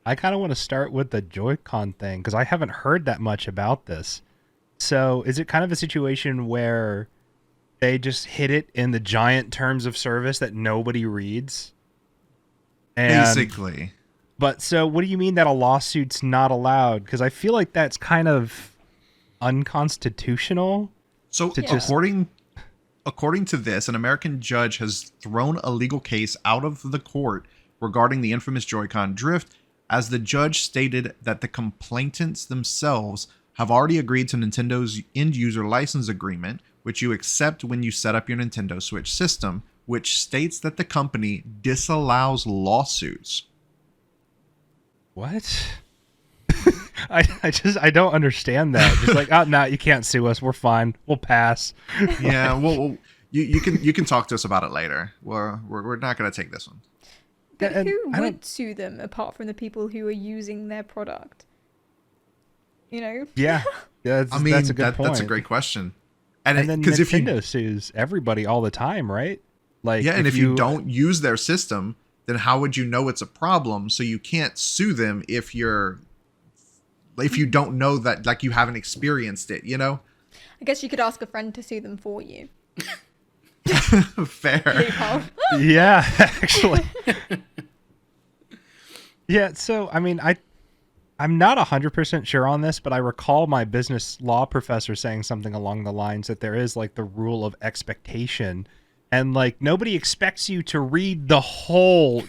I kind of want to start with the Joy-Con thing because I haven't heard that much about this. So is it kind of a situation where they just hit it in the giant terms of service that nobody reads? And Basically. but so what do you mean that a lawsuit's not allowed? Because I feel like that's kind of unconstitutional So to just according to this, an American judge has thrown a legal case out of the court regarding the infamous Joy-Con drift, as the judge stated that the complainants themselves have already agreed to Nintendo's end-user license agreement, which you accept when you set up your Nintendo Switch system, which states that the company disallows lawsuits. what? I don't understand that. Just like, oh no, you can't sue us. We're fine. We'll pass. Yeah, well, you can talk to us about it later. We're not going to take this one. But And who I don't- would sue them apart from the people who are using their product? You know? Yeah, I mean, that's a good point. that's a great question. And then Because if you Nintendo sues everybody all the time, right? Like, yeah, and if you don't use their system, then how would you know it's a problem? So you can't sue them if you don't know that, like, you haven't experienced it, you know? I guess you could ask a friend to sue them for you. Fair. Loophole. yeah, actually, yeah. So I mean, I'm not 100% sure on this, but I recall my business law professor saying something along the lines that there is like the rule of expectation, and like nobody expects you to read the whole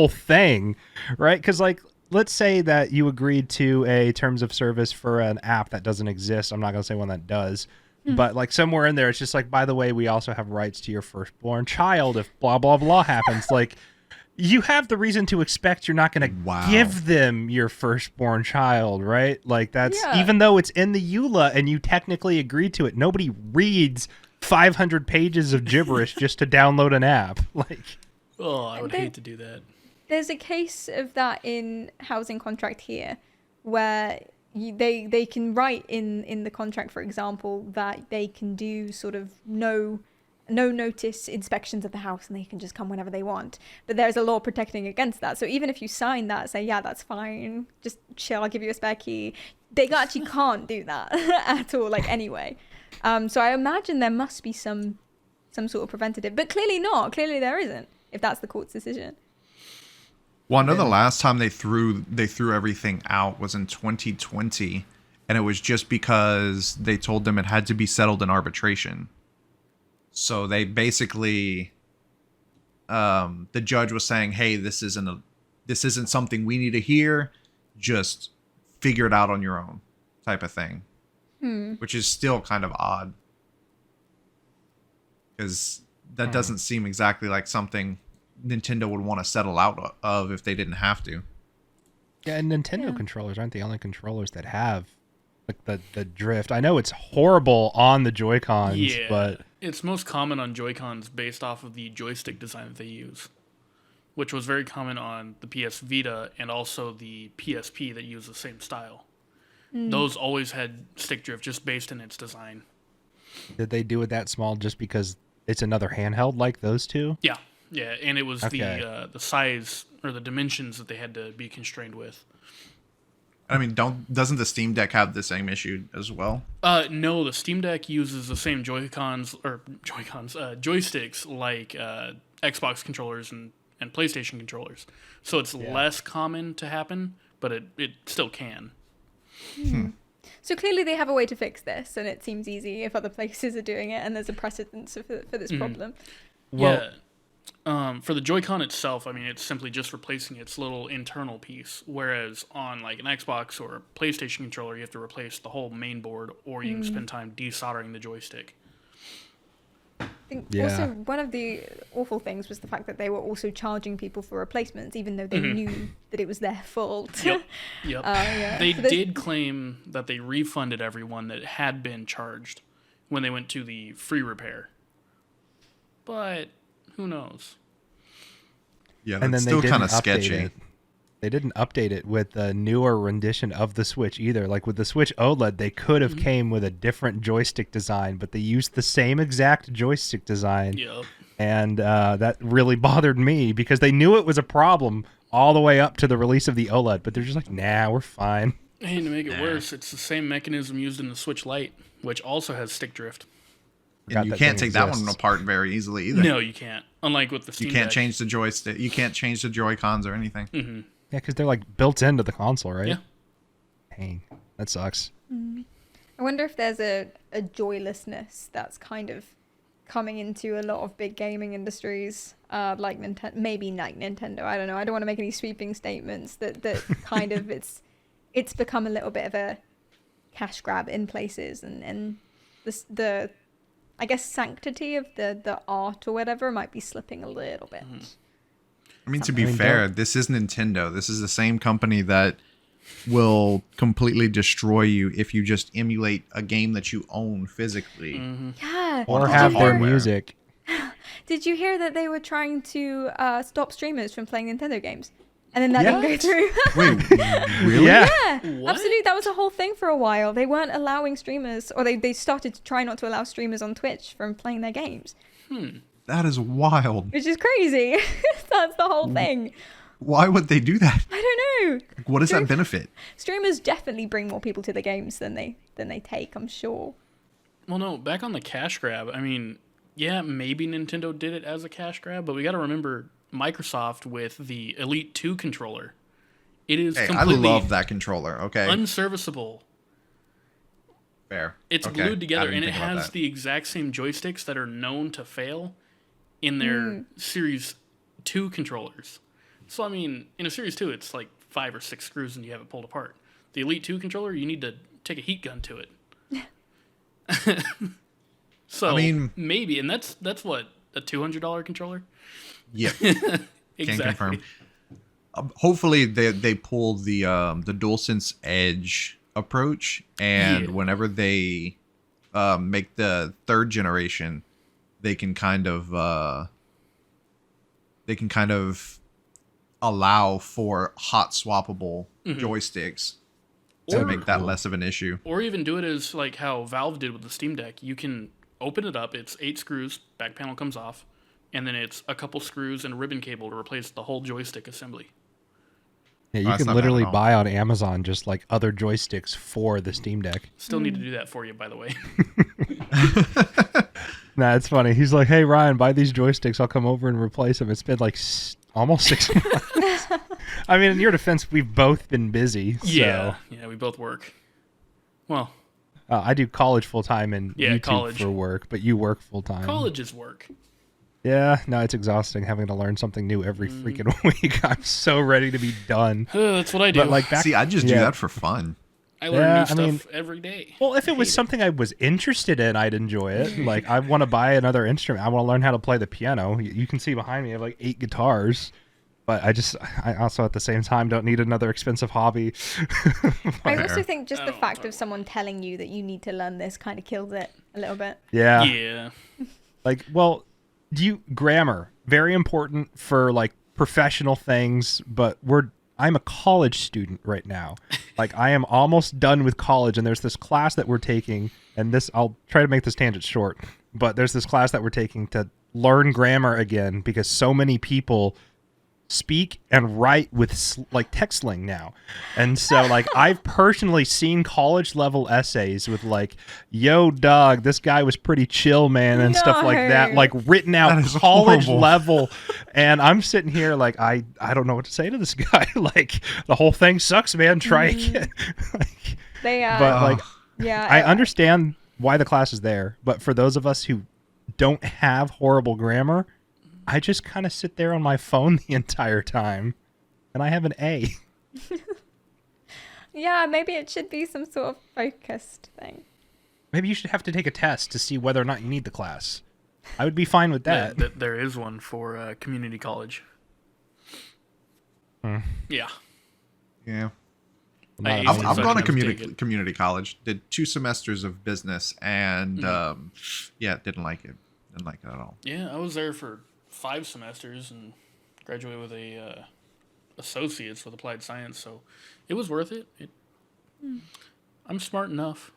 thing, right? Because like, let's say that you agreed to a terms of service for an app that doesn't exist. I'm not going to say one that does, but like somewhere in there, it's just like, by the way, we also have rights to your firstborn child if blah, blah, blah happens. Like, you have the reason to expect you're not going to Wow. give them your firstborn child, right? Like, that's Yeah. even though it's in the EULA and you technically agreed to it, nobody reads 500 pages of gibberish just to download an app. Like, Oh, I would They- hate to do that. There's a case of that in housing contract here where they can write in the contract, for example, that they can do sort of no notice inspections of the house and they can just come whenever they want. But there's a law protecting against that. So even if you sign that, say, yeah, that's fine, just chill, I'll give you a spare key, they actually can't do that at all, like, anyway. So I imagine there must be some sort of preventative, but clearly not. Clearly there isn't, if that's the court's decision. Well, I know the last time they threw everything out was in 2020, and it was just because they told them it had to be settled in arbitration. So they basically, the judge was saying, "Hey, this isn't something we need to hear. Just figure it out on your own," type of thing. Which is still kind of odd, because that doesn't seem exactly like something Nintendo would want to settle out of if they didn't have to. yeah, and Nintendo Yeah. controllers aren't the only controllers that have like the drift. I know it's horrible on the Joy-Cons, Yeah, but it's most common on Joy-Cons based off of the joystick design that they use, which was very common on the PS Vita and also the PSP that use the same style. Those always had stick drift just based in its design. did they do it that small just because it's another handheld like those two? Yeah, and it was Okay. the size or the dimensions that they had to be constrained with. I mean, doesn't the Steam Deck have the same issue as well? No, the Steam Deck uses the same joysticks like Xbox controllers and PlayStation controllers. So it's less common to happen, but it still can. So clearly they have a way to fix this, and it seems easy if other places are doing it, and there's a precedence for this problem. Well- For the Joy-Con itself, I mean, it's simply just replacing its little internal piece. Whereas on like an Xbox or a PlayStation controller, you have to replace the whole main board, or you can spend time desoldering the joystick. I think Yeah. also one of the awful things was the fact that they were also charging people for replacements, even though they knew that it was their fault. Yep. Yeah. They So there's- did claim that they refunded everyone that had been charged when they went to the free repair. But who knows? Yeah, And that's then still they kind didn't of update sketchy. it. They didn't update it with the newer rendition of the Switch either. Like with the Switch OLED, they could have came with a different joystick design, but they used the same exact joystick design. Yep. And that really bothered me because they knew it was a problem all the way up to the release of the OLED, but they're just like, nah, we're fine. And to make it worse, it's the same mechanism used in the Switch Lite, which also has stick drift. Forgot And you that can't thing take that one exists. apart very easily either. No, you can't. Unlike with the Steam You can't Deck. change the joystick. You can't change the Joy-Cons or anything. Mm-hmm. Yeah, because they're like built into the console, right? Yeah. Dang, that sucks. I wonder if there's a joylessness that's kind of coming into a lot of big gaming industries, like Nintendo, maybe like Nintendo. I don't know. I don't want to make any sweeping statements. That kind of it's become a little bit of a cash grab in places, and the I guess sanctity of the art or whatever might be slipping a little bit. I mean, to be I mean, fair, this is Nintendo. This is the same company that will completely destroy you if you just emulate a game that you own physically. Mm-hmm. Yeah. Or Did have you their hear- music. Did you hear that they were trying to stop streamers from playing Nintendo games? And then that Yeah. didn't go through. Wait, really? Yeah. Yeah, What? absolutely. That was a whole thing for a while. They weren't allowing streamers, or they started to try not to allow streamers on Twitch from playing their games, That is wild. which is crazy. That's the whole thing. Why would they do that? I don't know. What does that benefit? Streamers definitely bring more people to the games than they take, I'm sure. Well, no, back on the cash grab, I mean, yeah, maybe Nintendo did it as a cash grab, but we got to remember Microsoft with the Elite 2 controller. It is Hey, I completely love that controller. Okay, unserviceable. fair. It's Okay, glued I together, didn't and it think about has that. the exact same joysticks that are known to fail in their Series 2 controllers. So, I mean, in a Series 2, it's like 5 or 6 screws and you have it pulled apart. The Elite 2 controller, you need to take a heat gun to it. So, I mean- maybe, and that's what, a $200 controller? Yep. Can Exactly. confirm. Hopefully they pull the DualSense Edge approach, and Yeah. whenever they make the third generation, they can kind of allow for hot swappable joysticks to Or- make that less of an issue. Or even do it as like how Valve did with the Steam Deck. You can open it up, it's 8 screws, back panel comes off, and then it's a couple screws and a ribbon cable to replace the whole joystick assembly. Yeah, you That's can not bad literally at all. buy on Amazon just like other joysticks for the Steam Deck. Still need to do that for you, by the way. Nah, it's funny. He's like, "Hey Ryan, buy these joysticks. I'll come over and replace them." It's been like almost 6 months. I mean, in your defense, we've both been busy. So. Yeah, we both work. Well, I do college full time and Yeah, YouTube college. for work, but you work full time. college is work. Yeah, no, it's exhausting having to learn something new every freaking week. I'm so ready to be done. That's what I do. But like back, See, I just do yeah. that for fun. I learn Yeah, new I stuff mean- every day. Well, if it was something I was interested in, I'd enjoy it. Like, I want to buy another instrument. I want to learn how to play the piano. You can see behind me, I have like 8 guitars. But I also at the same time don't need another expensive hobby. I also think just I the don't fact know. of someone telling you that you need to learn this kind of kills it a little bit. Yeah. Yeah. Like, well, grammar, very important for like professional things, but I'm a college student right now. Like, I am almost done with college, and there's this class that we're taking, and I'll try to make this tangent short, but there's this class that we're taking to learn grammar again because so many people speak and write with like textling now. And so like I've personally seen college level essays with like, "Yo dog, this guy was pretty chill, man," and stuff like that, No. like written out That is college horrible. level. And I'm sitting here like I don't know what to say to this guy. Like, the whole thing sucks, man. Try again. Like, They but like yeah, I understand why the class is there, but for those of us who don't have horrible grammar, I just kind of sit there on my phone the entire time, and I have an A. yeah, maybe it should be some sort of focused thing. Maybe you should have to take a test to see whether or not you need the class. I would be fine with that. There is one for community college. Yeah. Yeah. Not I- a I've major. gone to Such an community uptake. community college. Did 2 semesters of business, and yeah, didn't like it. Didn't like it at all. Yeah, I was there for 5 semesters and graduated with a associates with applied science, so it was worth it. I'm smart enough.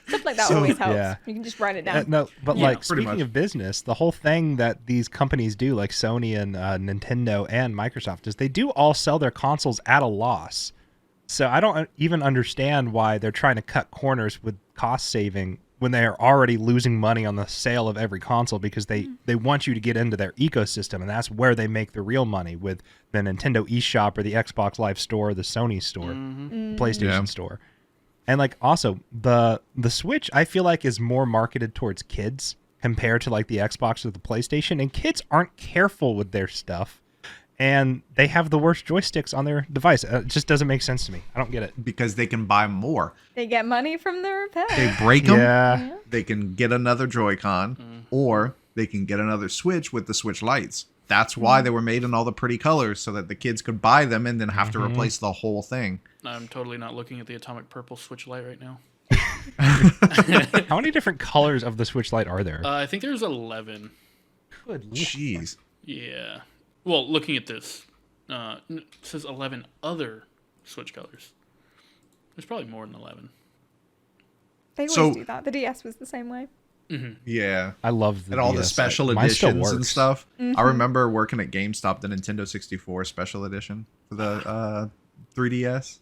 Stuff like that So- always helps. Yeah. You can just write it down. No, but Yeah, like pretty speaking much. of business, the whole thing that these companies do, like Sony and Nintendo and Microsoft, is they do all sell their consoles at a loss. So I don't even understand why they're trying to cut corners with cost saving when they are already losing money on the sale of every console, because they want you to get into their ecosystem, and that's where they make the real money, with the Nintendo eShop or the Xbox Live Store, the Sony Store, the PlayStation Yeah. Store. And like also the Switch, I feel like is more marketed towards kids compared to like the Xbox or the PlayStation, and kids aren't careful with their stuff, and they have the worst joysticks on their device. It just doesn't make sense to me. I don't get it. Because they can buy more. They get money from the repair. They break them. Yeah. They can get another Joy-Con, or they can get another Switch with the Switch Lights. That's why they were made in all the pretty colors, so that the kids could buy them and then have to replace the whole thing. I'm totally not looking at the atomic purple Switch Lite right now. How many different colors of the Switch Lite are there? I think there's 11. Good. Jeez. Yeah. Well, looking at this, it says 11 other Switch colors. There's probably more than 11. They always So- do that. The DS was the same way. Yeah. I love the And all the DS. special Mine still editions and works. stuff. I remember working at GameStop, the Nintendo 64 special edition for the 3DS.